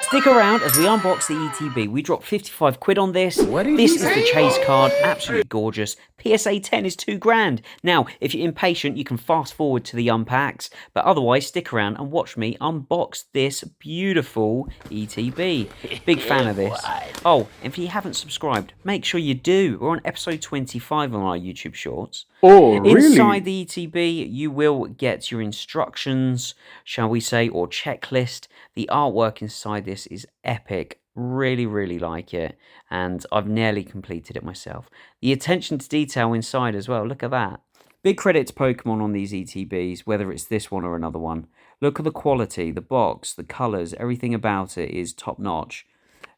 Stick around as we unbox the ETB. We dropped 55 quid on this. This is the chase card, absolutely gorgeous. PSA 10 is £2 Now, if you're impatient, you can fast forward to the unpacks, but otherwise stick around and watch me unbox this beautiful ETB. Big fan of this. Oh, if you haven't subscribed, make sure you do. We're on episode 25 on our YouTube shorts. Oh, really? Inside the ETB, you will get your instructions, shall we say, or checklist. The artwork inside this is epic. Really, really like it. And I've nearly completed it myself. The attention to detail inside as well. Look at that. Big credit to Pokemon on these ETBs, whether it's this one or another one. Look at the quality, the box, the colours, everything about it is top notch.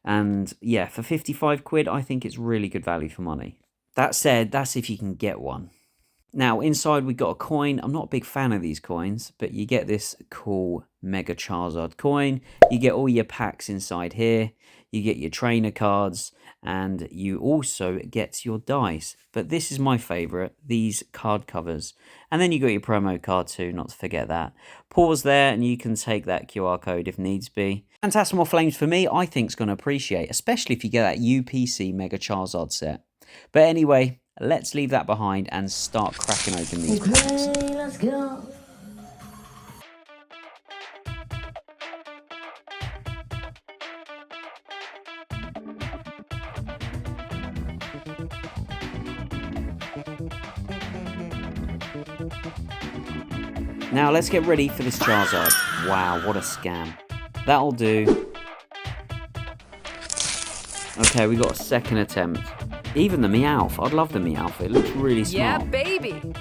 And yeah, for 55 quid, I think it's really good value for money. That said, that's if you can get one. Now, inside we got a coin. I'm not a big fan of these coins, but you get this cool Mega Charizard coin. You get all your packs inside here. You get your trainer cards, and you also get your dice. But this is my favourite, these card covers. And then you got your promo card too, not to forget that. Pause there, and you can take that QR code if needs be. Phantasmal Flames, for me, I think is going to appreciate, especially if you get that UPC Mega Charizard set. But anyway, let's leave that behind and start cracking open these packs. Okay, let's go. Now let's get ready for this Charizard. Wow, what a scam. That'll do. Okay, we got a second attempt. Even the Meowth. I'd love the Meowth. It looks really smart. Yeah, baby.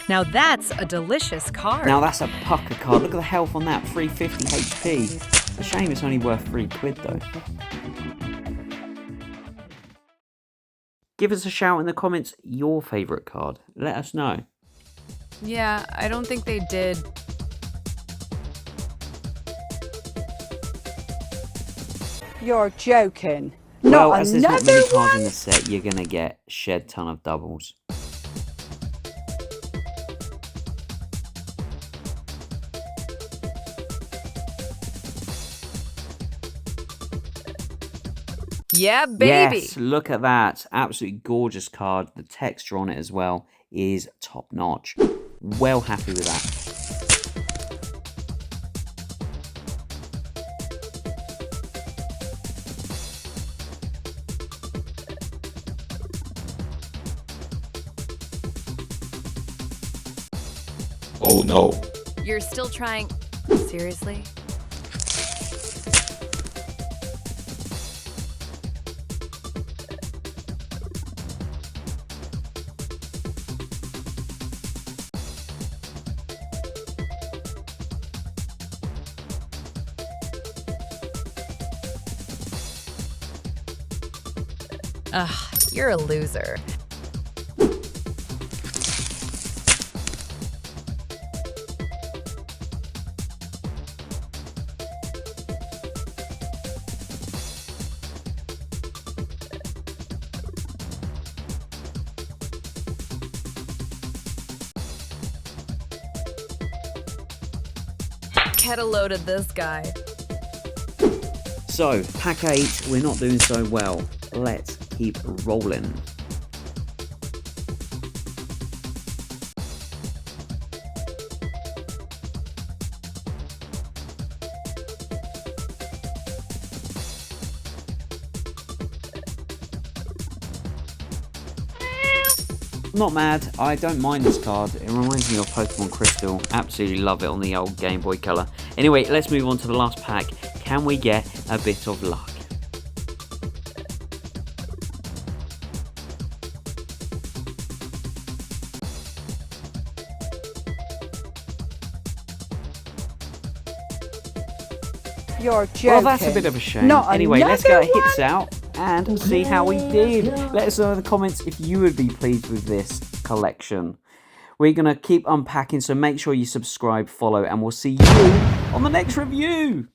Now that's a delicious card. Now that's a pucker card. Look at the health on that. 350 HP. A shame it's only worth 3 quid though. Give us a shout in the comments your favourite card. Let us know. Yeah, I don't think they did. You're joking. Well, Not as there's not another many cards one? in the set, you're going to get shed ton of doubles. Yeah, baby. Yes, look at that. Absolutely gorgeous card. The texture on it as well is top notch. Well happy with that. Oh no. You're still trying. Seriously? Ugh, you're a loser. Get a load of this guy. So, pack 8, we're not doing so well. Let's keep rolling. Not mad, I don't mind this card. It reminds me of Pokemon Crystal. Absolutely love it on the old Game Boy Color. Anyway, let's move on to the last pack. Can we get a bit of luck? You're joking. Well, that's a bit of a shame. Not Anyway, let's get our another hits out and see how we did. Let us know in the comments if you would be pleased with this collection. We're going to keep unpacking, so make sure you subscribe, follow, and we'll see you on the next review.